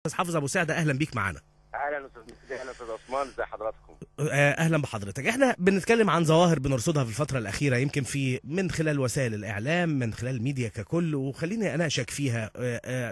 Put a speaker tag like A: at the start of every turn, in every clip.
A: استاذ حافظ ابو سعده، اهلا بيك معانا.
B: اهلا استاذ مجدي، اهلا استاذ عثمان، ازي حضراتكم؟
A: اهلا بحضرتك. احنا بنتكلم عن ظواهر بنرصدها في الفتره الاخيره، يمكن من خلال وسائل الاعلام، من خلال الميديا ككل، وخليني اناقشك فيها.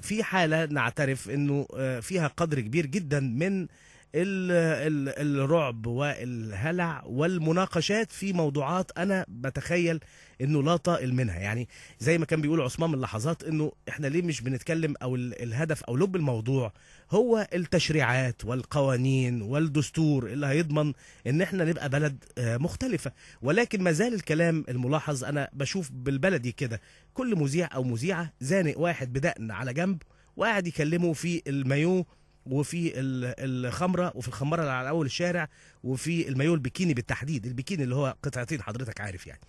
A: في حاله نعترف انه فيها قدر كبير جدا من الرعب والهلع والمناقشات في موضوعات انا بتخيل انه لا طائل منها. يعني زي ما كان بيقول عثمان من لحظات، انه احنا ليه مش بنتكلم، او الهدف او لب الموضوع هو التشريعات والقوانين والدستور اللي هيضمن ان احنا نبقى بلد مختلفة. ولكن ما زال الكلام الملاحظ، انا بشوف بالبلدي كده، كل مذيع او مذيعة زانق واحد بدقن على جنب وقاعد يكلمه في المايو وفي الخمره، وفي الخمره اللي على اول الشارع، وفي المايو البكيني بالتحديد، البكيني اللي هو قطعتين حضرتك عارف يعني.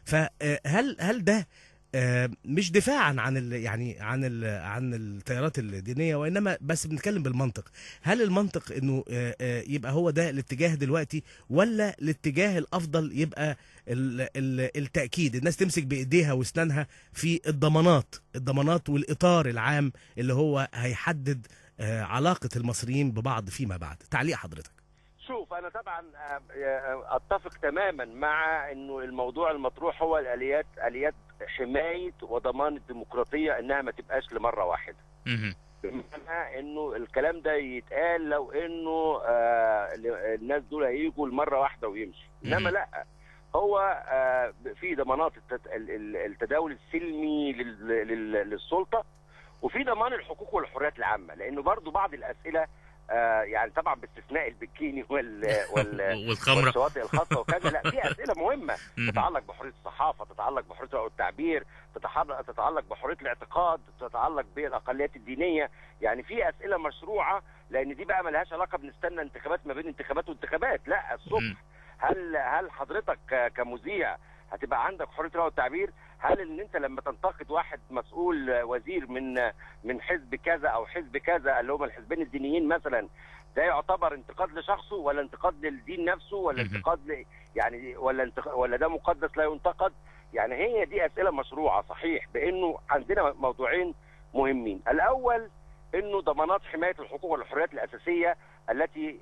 A: فهل ده مش دفاعا عن عن التيارات الدينيه، وانما بس بنتكلم بالمنطق؟ هل المنطق انه يبقى هو ده الاتجاه دلوقتي، ولا الاتجاه الافضل يبقى التاكيد، الناس تمسك بايديها واسنانها في الضمانات والاطار العام اللي هو هيحدد علاقة المصريين ببعض فيما بعد؟ تعليق حضرتك.
B: شوف، انا طبعا اتفق تماما مع انه الموضوع المطروح هو اليات حماية وضمان الديمقراطية، انها ما تبقاش لمرة واحدة. بمعنى انه الكلام ده يتقال لو انه الناس دول هيجوا لمرة واحدة ويمشي، انما لا، هو في ضمانات التداول السلمي للسلطة، وفي ضمان الحقوق والحريات العامه، لانه برضو بعض الاسئله يعني طبعا باستثناء البكيني
A: والخمره
B: والشواطئ الخاصه وكذا، لا، في اسئله مهمه تتعلق بحريه الصحافه، تتعلق بحريه التعبير، تتعلق بحريه الاعتقاد، تتعلق بالاقليات الدينيه. يعني في اسئله مشروعه، لان دي بقى ما لهاش علاقه بنستنى انتخابات ما بين انتخابات وانتخابات، لا، الصبح هل حضرتك كمذيع هتبقى عندك حريه الراي والتعبير؟ هل ان انت لما تنتقد واحد مسؤول وزير من حزب كذا او حزب كذا، اللي هم الحزبين الدينيين مثلا، ده يعتبر انتقاد لشخصه، ولا انتقاد للدين نفسه، ولا انتقاد يعني ولا ده مقدس لا ينتقد؟ يعني هي دي اسئله مشروعه صحيح، بانه عندنا موضوعين مهمين. الاول انه ضمانات حمايه الحقوق والحريات الاساسيه التي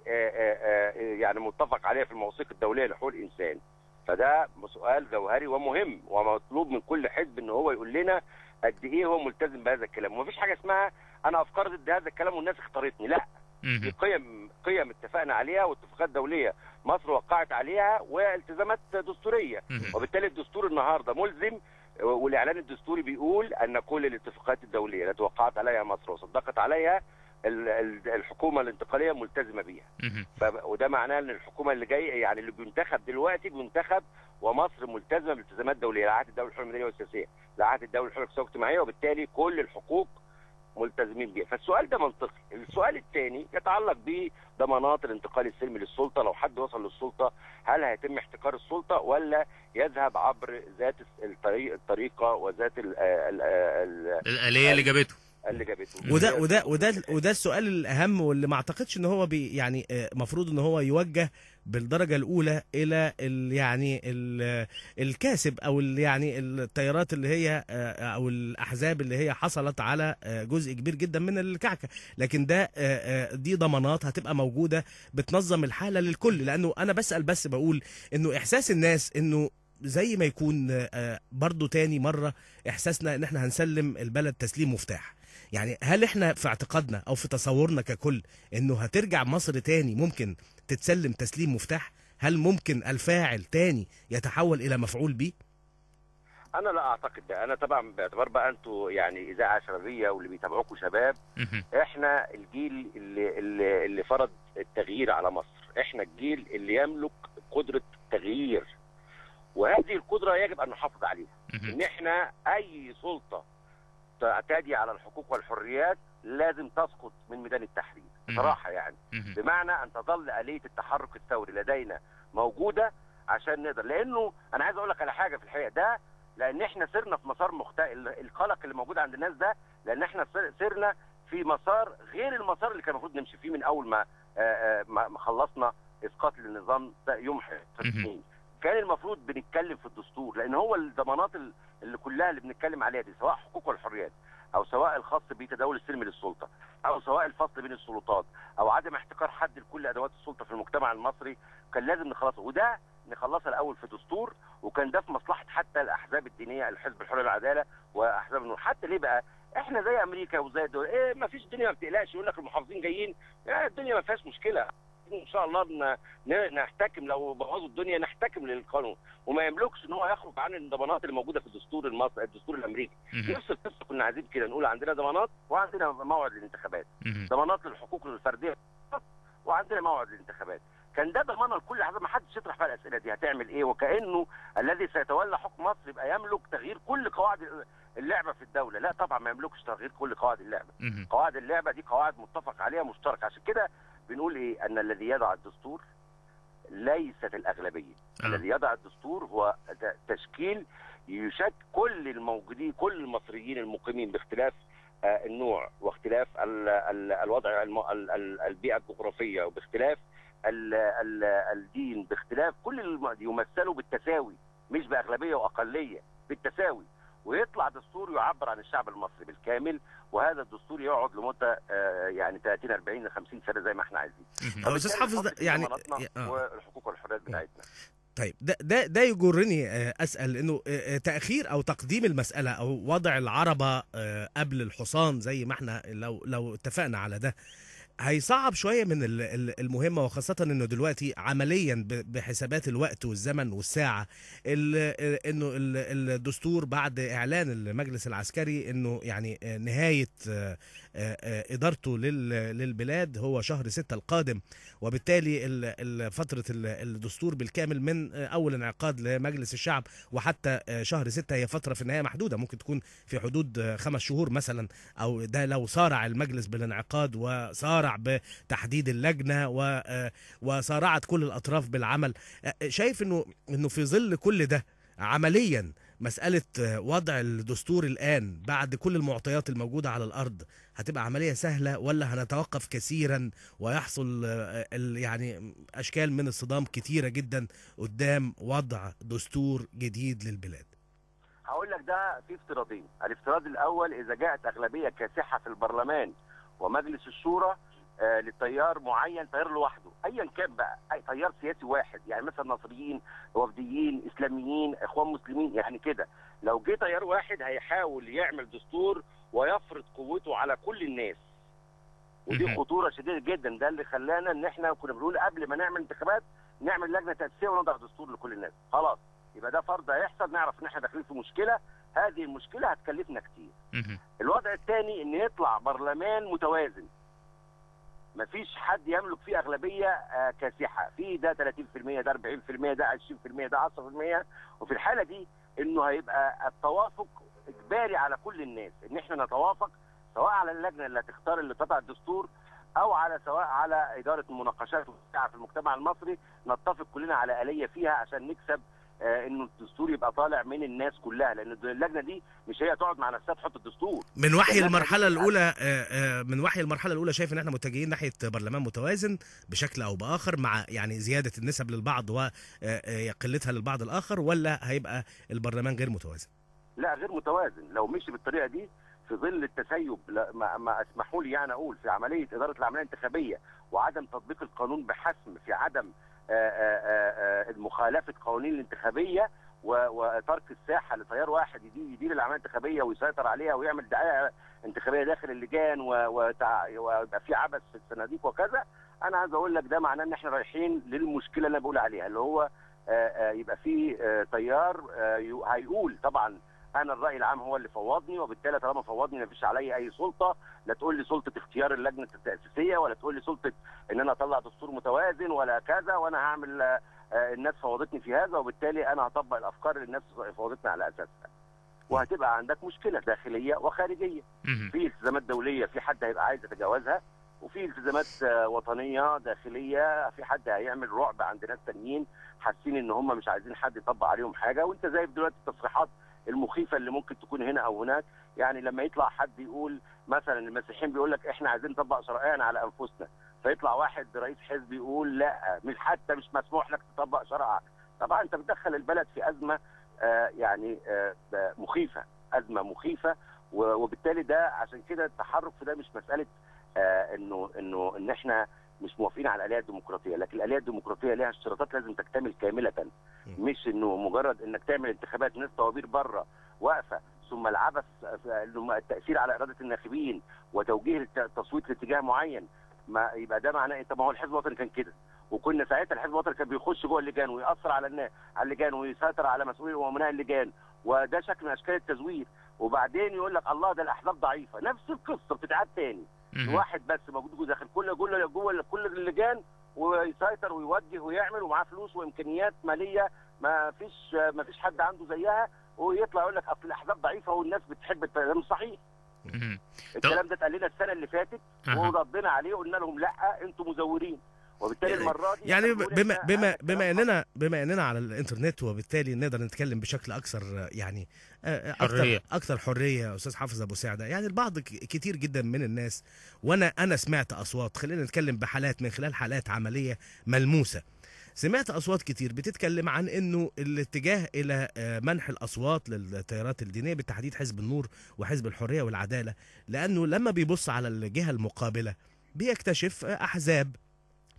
B: يعني متفق عليها في المواثيق الدوليه لحقوق الانسان. فده سؤال جوهري ومهم، ومطلوب من كل حزب ان هو يقول لنا قد ايه هو ملتزم بهذا الكلام. ومفيش حاجه اسمها انا افكار ضد هذا الكلام والناس اختارتني، لا، دي قيم اتفقنا عليها، واتفاقات دوليه مصر وقعت عليها، والتزامات دستوريه، وبالتالي الدستور النهارده ملزم، والاعلان الدستوري بيقول ان كل الاتفاقات الدوليه التي وقعت عليها مصر وصدقت عليها الحكومه الانتقاليه ملتزمه بيها. وده معناه ان الحكومه اللي جايه، يعني اللي بينتخب دلوقتي، بينتخب ومصر ملتزمه بالتزامات دوليه، لعهد الدوله الحره المدنيه والسياسيه، لعهد الدوله الحره الاقتصاديه والاجتماعيه، وبالتالي كل الحقوق ملتزمين بيها. فالسؤال ده منطقي. السؤال الثاني يتعلق بضمانات الانتقال السلمي للسلطه. لو حد وصل للسلطه، هل هيتم احتكار السلطه، ولا يذهب عبر ذات الطريقه وذات
A: الآلية اللي جابته. وده السؤال الاهم، واللي ما اعتقدش ان هو يعني مفروض ان هو يوجه بالدرجه الاولى الى الكاسب، او يعني التيارات اللي هي او الاحزاب اللي هي حصلت على جزء كبير جدا من الكعكه، لكن دي ضمانات هتبقى موجوده بتنظم الحاله للكل. لانه انا بس بقول انه احساس الناس انه زي ما يكون برضو تاني مرة احساسنا ان احنا هنسلم البلد تسليم مفتاح. يعني هل احنا في اعتقادنا او في تصورنا ككل انه هترجع مصر تاني ممكن تتسلم تسليم مفتاح؟ هل ممكن الفاعل تاني يتحول الى مفعول به؟
B: انا لا اعتقد ده. انا طبعا باعتبار بقى انتوا يعني اذاعه شبابيه واللي بيتابعوكوا شباب، احنا الجيل اللي فرض التغيير على مصر، احنا الجيل اللي يملك قدره تغيير، وهذه القدرة يجب أن نحافظ عليها. إن إحنا أي سلطة تعتدي على الحقوق والحريات لازم تسقط من ميدان التحرير بصراحة، يعني بمعنى أن تظل آلية التحرك الثوري لدينا موجودة عشان نقدر. لأنه أنا عايز أقول لك على حاجة في الحقيقة، ده لأن إحنا سرنا في مسار القلق اللي موجود عند الناس ده، لأن إحنا سرنا في مسار غير المسار اللي كان المفروض نمشي فيه من أول ما خلصنا إسقاط النظام يوم 20. كان المفروض بنتكلم في الدستور، لان هو الضمانات اللي كلها اللي بنتكلم عليها دي، سواء حقوق والحريات او سواء الخاص بتداول السلم للسلطه، او سواء الفصل بين السلطات، او عدم احتكار حد لكل ادوات السلطه في المجتمع المصري، كان لازم نخلصه، وده نخلصها الاول في دستور، وكان ده في مصلحه حتى الاحزاب الدينيه، الحزب الحريه والعداله واحزاب النور. حتى ليه بقى؟ احنا زي امريكا وزي الدول، ما فيش، الدنيا ما بتقلقش، يقول لك المحافظين جايين، يعني الدنيا ما فيهاش مشكله، ان شاء الله نحتكم، لو بوظوا الدنيا نحتكم للقانون، وما يملكش ان هو يخرج عن الضمانات اللي موجوده في الدستور المصري، الدستور الامريكي. نفس القصه كنا عايزين كده، نقول عندنا ضمانات وعندنا موعد للانتخابات، ضمانات للحقوق الفرديه وعندنا موعد للانتخابات. كان ده ضمانه لكل حاجه، ما حدش يطرح فيها الاسئله دي هتعمل ايه، وكانه الذي سيتولى حكم مصر يبقى يملك تغيير كل قواعد اللعبه في الدوله. لا طبعا، ما يملكش تغيير كل قواعد اللعبه. قواعد اللعبه دي قواعد متفق عليها مشتركه. عشان كده بنقول ايه؟ ان الذي يضع الدستور ليست الاغلبيه. الذي يضع الدستور هو تشكيل يشكل كل الموجودين، كل المصريين المقيمين باختلاف النوع، واختلاف الوضع، البيئه الجغرافيه، وباختلاف الدين، باختلاف كل يمثلوا بالتساوي، مش باغلبيه واقليه، بالتساوي. ويطلع دستور يعبر عن الشعب المصري بالكامل، وهذا الدستور يقعد لمده يعني 30 40 50 سنه زي ما احنا عايزين.
A: استاذ حافظ، يعني
B: والحقوق والحريات بتاعتنا.
A: طيب ده يجرني اسال انه تاخير او تقديم المساله او وضع العربه قبل الحصان، زي ما احنا لو اتفقنا على ده، هيصعب شويه من المهمه، وخاصه انه دلوقتي عمليا بحسابات الوقت والزمن والساعه، انه الدستور بعد اعلان المجلس العسكري انه يعني نهايه ادارته للبلاد هو شهر 6 القادم، وبالتالي فتره الدستور بالكامل من اول انعقاد لمجلس الشعب وحتى شهر 6 هي فتره في النهايه محدوده، ممكن تكون في حدود 5 شهور مثلا، او ده لو صارع المجلس بالانعقاد وصارع بتحديد اللجنه وصارعت كل الاطراف بالعمل. شايف انه في ظل كل ده عمليا مساله وضع الدستور الان بعد كل المعطيات الموجوده على الارض هتبقى عمليه سهله، ولا هنتوقف كثيرا ويحصل يعني اشكال من الصدام كثيره جدا قدام وضع دستور جديد للبلاد؟
B: هقول لك ده في افتراضين. الافتراض الاول، اذا جاءت اغلبيه كاسحه في البرلمان ومجلس الشورى لتيار معين، تيار لوحده ايا كان بقى، اي تيار سياسي واحد، يعني مثلا نصريين، وفديين، اسلاميين، اخوان مسلمين، يعني كده، لو جه تيار واحد هيحاول يعمل دستور ويفرض قوته على كل الناس، ودي خطوره شديده جدا. ده اللي خلانا ان احنا كنا بنقول قبل ما نعمل انتخابات نعمل لجنه تاسيسيه ونضع دستور لكل الناس. خلاص، يبقى ده فرض هيحصل، نعرف ان احنا داخلين في مشكله، هذه المشكله هتكلفنا كتير. الوضع الثاني ان يطلع برلمان متوازن، مفيش حد يملك فيه اغلبيه كاسحه، في ده 30%، ده 40%، ده 20%، ده 10%، وفي الحاله دي انه هيبقى التوافق اجباري على كل الناس، ان احنا نتوافق سواء على اللجنه اللي هتختار اللي تضع الدستور، او على سواء على اداره المناقشات في المجتمع المصري، نتفق كلنا على آلية فيها عشان نكسب انه الدستور يبقى طالع من الناس كلها، لان اللجنه دي مش هي تقعد مع نفسها تحط الدستور.
A: من وحي المرحله الاولى شايف ان احنا متجهين ناحيه برلمان متوازن بشكل او باخر، مع يعني زياده النسب للبعض وقلتها للبعض الاخر، ولا هيبقى البرلمان غير متوازن؟
B: لا، غير متوازن. لو مشي بالطريقه دي في ظل التسيب، ما اسمحوا لي يعني اقول، في عمليه اداره العمليه الانتخابيه وعدم تطبيق القانون بحسم، في عدم مخالفه قوانين الانتخابيه وترك الساحه لتيار واحد يدير العمليه الانتخابيه ويسيطر عليها ويعمل دعايه انتخابيه داخل اللجان ويبقى في عبث في الصناديق وكذا، انا عايز اقول لك ده معناه ان احنا رايحين للمشكله اللي انا بقول عليها، اللي هو يبقى في تيار هيقول طبعا انا الراي العام هو اللي فوضني، وبالتالي طالما فوضني ما فيش عليا اي سلطه، لا تقول لي سلطه اختيار اللجنه التاسيسيه، ولا تقول لي سلطه ان انا اطلع دستور متوازن ولا كذا، وانا هعمل الناس فوضتني في هذا، وبالتالي انا هطبق الافكار اللي الناس فوضتني على اساسها. وهتبقى عندك مشكله داخليه وخارجيه. في التزامات دوليه في حد هيبقى عايز يتجاوزها، وفي التزامات وطنيه داخليه في حد هيعمل رعب عند ناس تانيين حاسين ان هم مش عايزين حد يطبق عليهم حاجه. وانت شايف دلوقتي التصريحات المخيفه اللي ممكن تكون هنا او هناك، يعني لما يطلع حد يقول مثلا المسيحيين بيقول لك احنا عايزين نطبق شرائعنا على انفسنا، فيطلع واحد رئيس حزب يقول لا، مش حتى مش مسموح لك تطبق شرائعك. طبعا انت بتدخل البلد في ازمه يعني مخيفه، ازمه مخيفه، وبالتالي ده عشان كده التحرك في ده مش مساله ان احنا مش موافقين على الاليه الديمقراطيه، لكن الاليه الديمقراطيه ليها اشتراطات لازم تكتمل كامله، مش انه مجرد انك تعمل انتخابات ناس طوابير بره واقفه، ثم العبث التاثير على اراده الناخبين وتوجيه التصويت لاتجاه معين. ما يبقى ده معناه ايه؟ طب ما هو الحزب الوطني كان كده، وكنا ساعتها الحزب الوطني كان بيخش جوه اللجان ويأثر على اللجان ويسيطر على مسؤولين وامناء اللجان، وده شكل من اشكال التزوير. وبعدين يقول لك الله ده الاحزاب ضعيفه، نفس القصه بتتعاد تاني. واحد بس موجود داخل كل اللجان ويسيطر ويوجه ويعمل ومعاه فلوس وامكانيات ماليه ما فيش حد عنده زيها، ويطلع يقول لك اصل الاحزاب ضعيفه والناس بتحب ده مش صحيح. الكلام ده اتقال لنا السنه اللي فاتت وردنا عليه وقلنا لهم لا انتم مزورين. وبالتالي المره دي
A: يعني بما اننا على الانترنت، وبالتالي نقدر نتكلم بشكل اكثر يعني اكثر حريه. استاذ حافظ ابو سعده، يعني البعض كتير جدا من الناس، وانا سمعت اصوات، خلينا نتكلم بحالات من خلال حالات عمليه ملموسه. سمعت اصوات كتير بتتكلم عن انه الاتجاه الى منح الاصوات للتيارات الدينيه، بالتحديد حزب النور وحزب الحريه والعداله، لانه لما بيبص على الجهه المقابله بيكتشف احزاب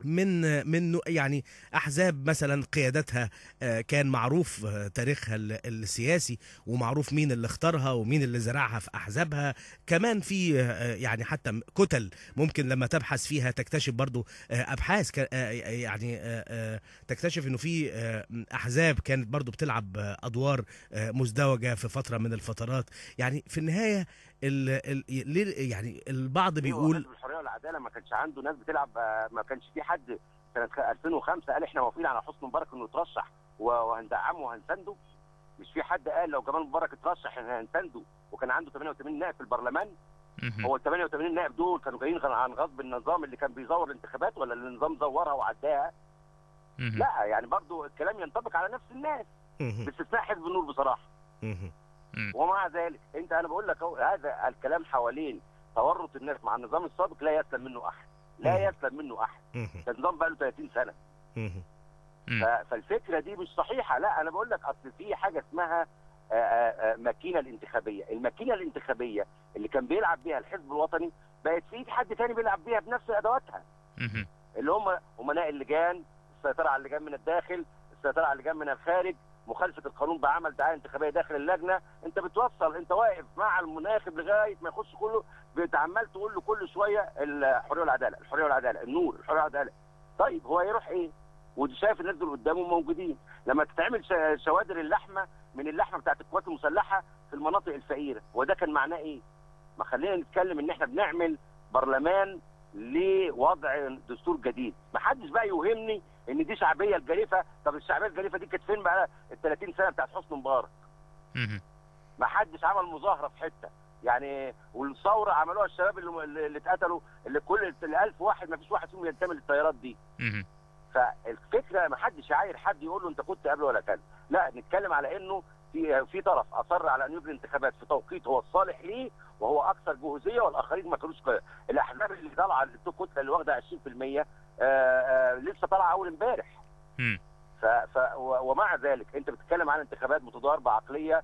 A: منه، يعني احزاب مثلا قيادتها كان معروف تاريخها السياسي، ومعروف مين اللي اختارها ومين اللي زرعها في احزابها. كمان في يعني حتى كتل ممكن لما تبحث فيها تكتشف برضو ابحاث يعني تكتشف انه في احزاب كانت برضو بتلعب ادوار مزدوجه في فتره من الفترات. يعني في النهايه يعني البعض بيقول
B: الحريه والعداله ما كانش عنده ناس بتلعب، ما كانش في حد سنه 2005 قال احنا موافقين على حسني مبارك انه يترشح وهندعمه وهنسنده. مش في حد قال لو جمال مبارك اترشح احنا هنسنده، وكان عنده 88 نائب في البرلمان. هو ال 88 نائب دول كانوا جايين عن غصب النظام اللي كان بيزور الانتخابات، ولا اللي النظام زورها وعداها؟ لا، يعني برضو الكلام ينطبق على نفس الناس باستثناء حزب النور بصراحه. ومع ذلك انا بقول لك هذا الكلام حوالين تورط الناس مع النظام السابق لا يسلم منه احد، لا يسلم منه احد. ده النظام بقى له 30 سنه. فالفكره دي مش صحيحه. لا، انا بقول لك اصل في حاجه اسمها ماكينه الانتخابيه. الماكينه الانتخابيه اللي كان بيلعب بيها الحزب الوطني بقت في ايد حد ثاني بيلعب بيها بنفس ادواتها، اللي هم امناء اللجان، السيطره على اللجان من الداخل، السيطره على اللجان من الخارج، مخالفه القانون بعمل دعايه انتخابيه داخل اللجنه. انت بتوصل، انت واقف مع المناخب لغايه ما يخش كله، بتعمل تقول له كل شويه الحريه والعداله، الحريه والعداله، النور، الحريه والعداله. طيب هو هيروح ايه؟ ودي شايف الناس دول قدامه موجودين. لما تتعمل شوادر اللحمه من اللحمه بتاعت القوات المسلحه في المناطق الفقيره، وده كان معناه ايه؟ ما خلينا نتكلم ان احنا بنعمل برلمان لوضع دستور جديد. ما حدش بقى يوهمني ان دي شعبيه الجريفه. طب الشعبيه الجريفه دي كانت فين بقى ال 30 سنه بتاعت حسني مبارك؟ ما حدش عمل مظاهره في حته يعني. والثوره عملوها الشباب اللي اتقتلوا، اللي كل 1000 واحد ما فيش واحد فيهم ينتمي للتيارات دي. فالفكره ما حدش يعاير حد يقول له انت كنت قبل ولا كذا. لا، نتكلم على انه في طرف اصر على ان يجري انتخابات في توقيت هو الصالح ليه وهو اكثر جهوزيه، والاخرين ما كانوش. الاحزاب اللي طالعه الكتله اللي واخده 20% لسه طالعه اول امبارح. ومع ذلك انت بتتكلم عن انتخابات متضاربه بعقليه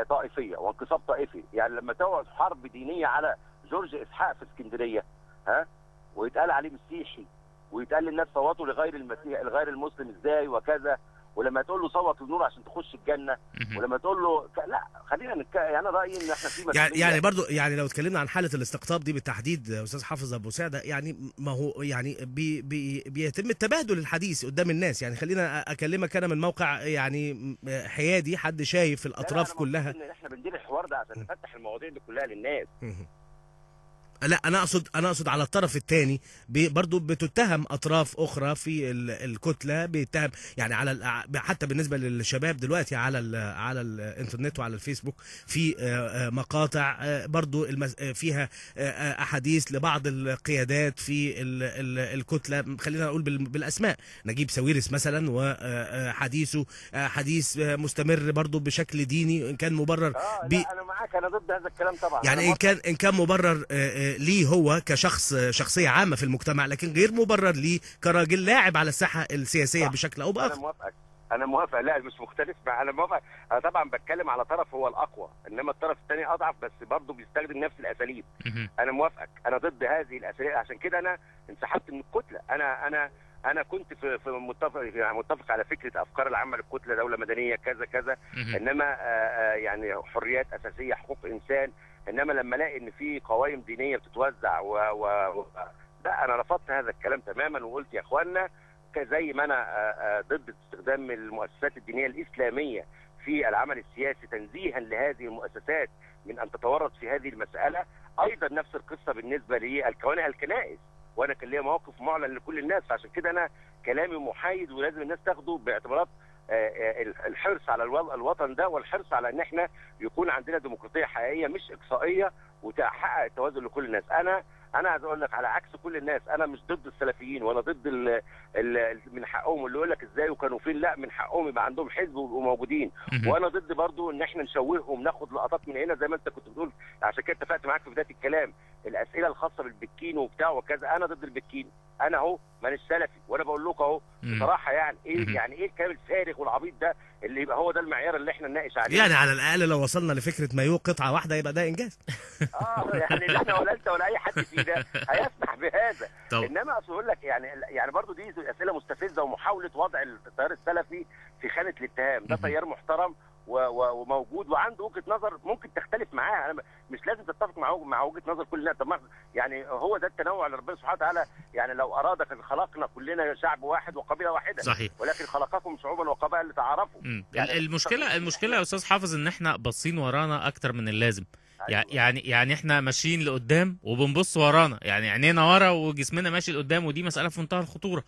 B: طائفيه وانقسام طائفي. يعني لما تقعد حرب دينيه على جورج اسحاق في اسكندريه، ويتقال عليه مسيحي، ويتقال للناس صوتوا لغير المسيح الغير المسلم ازاي وكذا، ولما تقول له صوت للنور عشان تخش الجنه، ولما تقول له لا، خلينا يعني انا رايي ان احنا في
A: يعني برضو يعني لو اتكلمنا عن حاله الاستقطاب دي بالتحديد استاذ حافظ ابو سعده، يعني ما هو يعني بيتم التبادل الحديث قدام الناس. يعني خلينا اكلمك انا من موقع يعني حيادي، حد شايف الاطراف كلها.
B: احنا بندير الحوار ده عشان نفتح المواضيع دي كلها للناس.
A: لا، انا اقصد على الطرف الثاني برضو بتتهم اطراف اخرى في الكتله، بيتهم يعني على حتى بالنسبه للشباب دلوقتي على الانترنت وعلى الفيسبوك في مقاطع برضو فيها احاديث لبعض القيادات في الكتله. خلينا نقول بالاسماء، نجيب ساويرس مثلا، وحديثه حديث مستمر برضو بشكل ديني. ان كان مبرر
B: لا، انا معاك، انا ضد هذا الكلام طبعا.
A: يعني ان كان مبرر ليه هو شخصية عامة في المجتمع، لكن غير مبرر ليه كراجل لاعب على الساحة السياسية بشكل أو بآخر.
B: أنا موافقك، انا موافق، لا مش مختلف مع، انا موافق. انا طبعا بتكلم على طرف هو الاقوى، انما الطرف الثاني اضعف بس برضه بيستخدم نفس الاساليب. انا موافقك، انا ضد هذه الاساليب، عشان كده انا انسحبت من الكتله. انا كنت في متفق على فكره افكار العامه للكتله، دوله مدنيه كذا كذا، انما يعني حريات اساسيه، حقوق انسان. انما لما الاقي ان في قوائم دينيه بتتوزع لا، انا رفضت هذا الكلام تماما، وقلت يا اخوانا زي ما انا ضد استخدام المؤسسات الدينيه الاسلاميه في العمل السياسي تنزيها لهذه المؤسسات من ان تتورط في هذه المساله، ايضا نفس القصه بالنسبه الكنائس. وانا كان ليا موقف معلن لكل الناس، فعشان كده انا كلامي محايد، ولازم الناس تاخده باعتبارات الحرص على الوطن ده، والحرص على ان احنا يكون عندنا ديمقراطيه حقيقيه مش اقصائيه وتحقق التوازن لكل الناس. انا عايز اقول لك على عكس كل الناس، انا مش ضد السلفيين ولا ضد من حقهم اللي يقول لك ازاي وكانوا فين، لا من حقهم يبقى عندهم حزب ويبقوا موجودين. وانا ضد برضو ان احنا نشوههم، ناخد لقطات من هنا زي ما انت كنت بتقول. عشان كده اتفقت معاك في بدايه الكلام، الاسئله الخاصه بالبكين وبتاع وكذا، انا ضد البكين. انا اهو مانيش سلفي، وانا بقول لكم اهو بصراحه يعني ايه الكلام الفارغ والعبيط ده اللي يبقى هو ده المعيار اللي احنا نناقش عليه.
A: يعني على الاقل لو وصلنا لفكره مايو قطعه واحده يبقى ده انجاز.
B: يعني لا احنا ولا انت ولا اي حد في ده هيسمح بهذا. انما اقول لك يعني برضو دي اسئله مستفزه ومحاوله وضع التيار السلفي في خانه الاتهام. ده تيار محترم وموجود وعنده وجهه نظر ممكن تختلف معاها، انا مش لازم تتفق مع وجهه نظر كل الناس. طب يعني هو ده التنوع اللي ربنا سبحانه وتعالى يعني لو اراد كان خلقنا كلنا شعب واحد وقبيله واحده.
C: صحيح.
B: ولكن خلقكم شعوبا وقبائل لتعارفوا.
C: يعني المشكله يا استاذ حافظ ان احنا باصين ورانا اكتر من اللازم. أيوة. يعني احنا ماشيين لقدام وبنبص ورانا، يعني عينينا ورا وجسمنا ماشي لقدام، ودي مساله في منتهى الخطوره.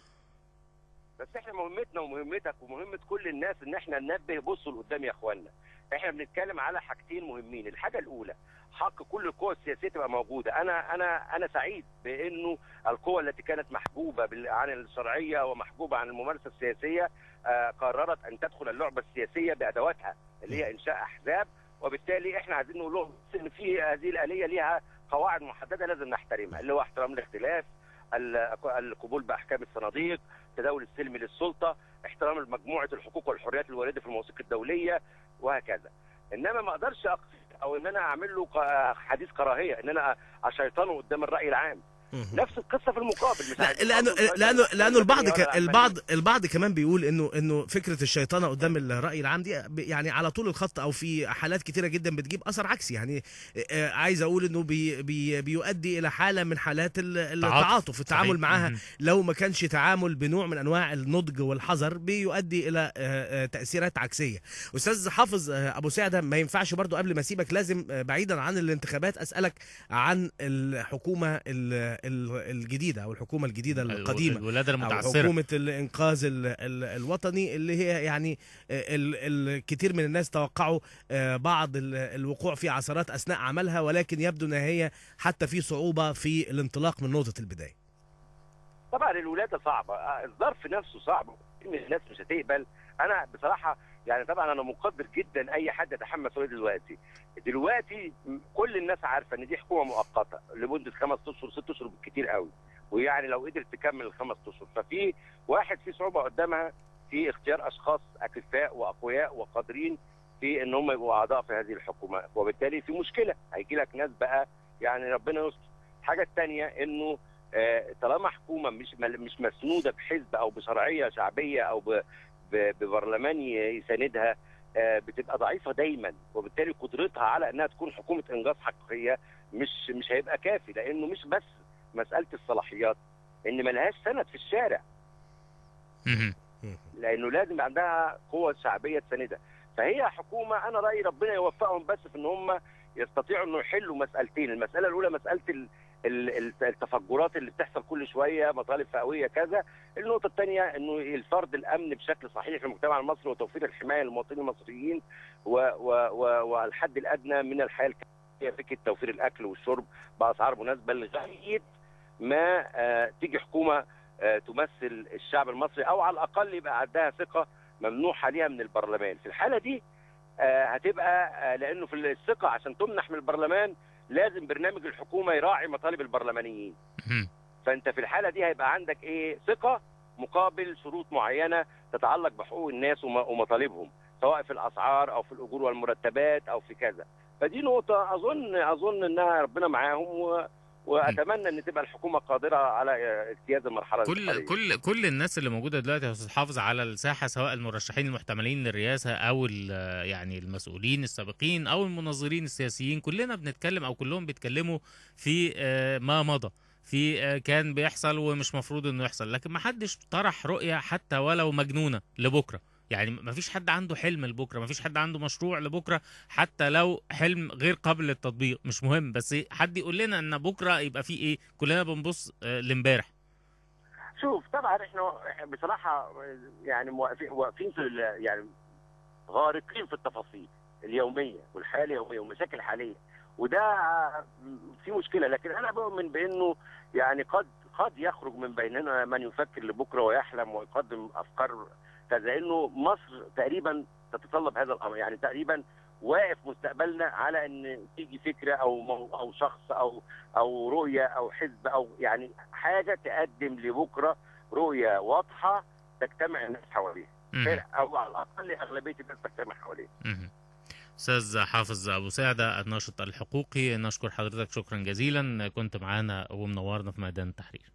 B: بس احنا مهمتنا ومهمتك ومهمه كل الناس ان احنا ننبه، بصوا لقدام يا اخوانا. احنا بنتكلم على حاجتين مهمين. الحاجه الاولى حق كل القوى السياسيه تبقى موجوده. انا سعيد بانه القوى التي كانت محجوبه عن الشرعيه ومحجوبه عن الممارسه السياسيه قررت ان تدخل اللعبه السياسيه بادواتها اللي هي انشاء احزاب، وبالتالي احنا عايزين نقول لهم ان في هذه الاليه ليها قواعد محدده لازم نحترمها، اللي هو احترام الاختلاف، القبول باحكام الصناديق، تداول السلم للسلطه، احترام مجموعه الحقوق والحريات الوارده في المواثيق الدوليه وهكذا. انما ما اقدرش اقصد او ان انا اعمل له حديث كراهيه، ان انا اشيطنه قدام الراي العام. نفس القصه في المقابل، مش
A: لانه البعض كمان بيقول انه فكره الشيطنه قدام الراي العام دي يعني على طول الخط او في حالات كتيره جدا بتجيب اثر عكسي. يعني عايز اقول انه بيؤدي الى حاله من حالات التعاطف، التعامل معها لو ما كانش تعامل بنوع من انواع النضج والحذر بيؤدي الى تاثيرات عكسيه. استاذ حافظ ابو سعده، ما ينفعش برضو قبل ما اسيبك لازم بعيدا عن الانتخابات اسالك عن الحكومه الجديده او الحكومه الجديده القديمه،
C: الولاده المتعثره،
A: حكومه الانقاذ الوطني، اللي هي يعني الكثير من الناس توقعوا بعض الوقوع في عثرات اثناء عملها، ولكن يبدو ان هي حتى في صعوبه في الانطلاق من نقطه البدايه.
B: طبعا الولاده صعبه، الظرف نفسه صعب، الناس مش هتقبل. انا بصراحه يعني طبعا انا مقدر جدا اي حد يتحمل مسؤوليه دلوقتي كل الناس عارفه ان دي حكومه مؤقته لمده 5 اشهر 6 اشهر بالكثير قوي، ويعني لو قدرت تكمل ال5 اشهر ففي في صعوبه قدامها في اختيار اشخاص اكفاء واقوياء وقادرين في ان هم يبقوا اعضاء في هذه الحكومه، وبالتالي في مشكله هيجي لك ناس بقى يعني ربنا يستر. الحاجه الثانيه انه طالما حكومه مش مسنوده بحزب او بشرعيه شعبيه او ببرلمان يساندها بتبقى ضعيفه دايما، وبالتالي قدرتها على انها تكون حكومه انجاز حقيقيه مش هيبقى كافي، لانه مش بس مساله الصلاحيات، ان ملهاش سند في الشارع. لانه لازم عندها قوه شعبيه تساندها. فهي حكومه انا رايي ربنا يوفقهم بس في ان هم يستطيعوا انه يحلوا مسالتين. المساله الاولى مساله التفجرات اللي بتحصل كل شويه، مطالب فئويه كذا. النقطه الثانيه انه الفرض الامن بشكل صحيح في المجتمع المصري وتوفير الحمايه للمواطنين المصريين والحد الادنى من الحياه الكريمه، فكره توفير الاكل والشرب باسعار مناسبه لغايه ما تيجي حكومه تمثل الشعب المصري، او على الاقل يبقى عندها ثقه ممنوحه ليها من البرلمان. في الحاله دي هتبقى لانه في الثقه عشان تمنح من البرلمان لازم برنامج الحكومه يراعي مطالب البرلمانيين. فانت في الحاله دي هيبقى عندك ثقه مقابل شروط معينه تتعلق بحقوق الناس ومطالبهم، سواء في الاسعار او في الاجور والمرتبات او في كذا. فدي نقطه اظن انها ربنا معاهم، واتمنى ان تبقى الحكومه قادره على اجتياز المرحله
C: كل كل الناس اللي موجوده دلوقتي يا استاذ حافظ على الساحه، سواء المرشحين المحتملين للرئاسه او يعني المسؤولين السابقين او المنظرين السياسيين، كلنا بنتكلم او كلهم بيتكلموا في ما مضى، في كان بيحصل ومش مفروض انه يحصل، لكن ما حدش طرح رؤيه حتى ولو مجنونه لبكره. يعني ما فيش حد عنده حلم لبكره، ما فيش حد عنده مشروع لبكره، حتى لو حلم غير قابل للتطبيق مش مهم، بس حد يقول لنا ان بكره يبقى فيه ايه. كلنا بنبص لامبارح.
B: شوف، طبعا احنا بصراحه يعني واقفين في يعني غارقين في التفاصيل اليوميه والحياه اليوميه والمشاكل الحاليه، وده في مشكله. لكن انا بؤمن بانه يعني قد يخرج من بيننا من يفكر لبكره ويحلم ويقدم افكار كذا، انه مصر تقريبا تتطلب هذا الامر. يعني تقريبا واقف مستقبلنا على ان تيجي فكره او شخص او رؤيه او حزب او يعني حاجه تقدم لبكره رؤيه واضحه تجتمع الناس حواليها، او على الاقل اغلبيه الناس تجتمع حواليها.
C: استاذ حافظ ابو سعده الناشط الحقوقي، نشكر حضرتك شكرا جزيلا، كنت معانا ومنورنا في ميدان التحرير.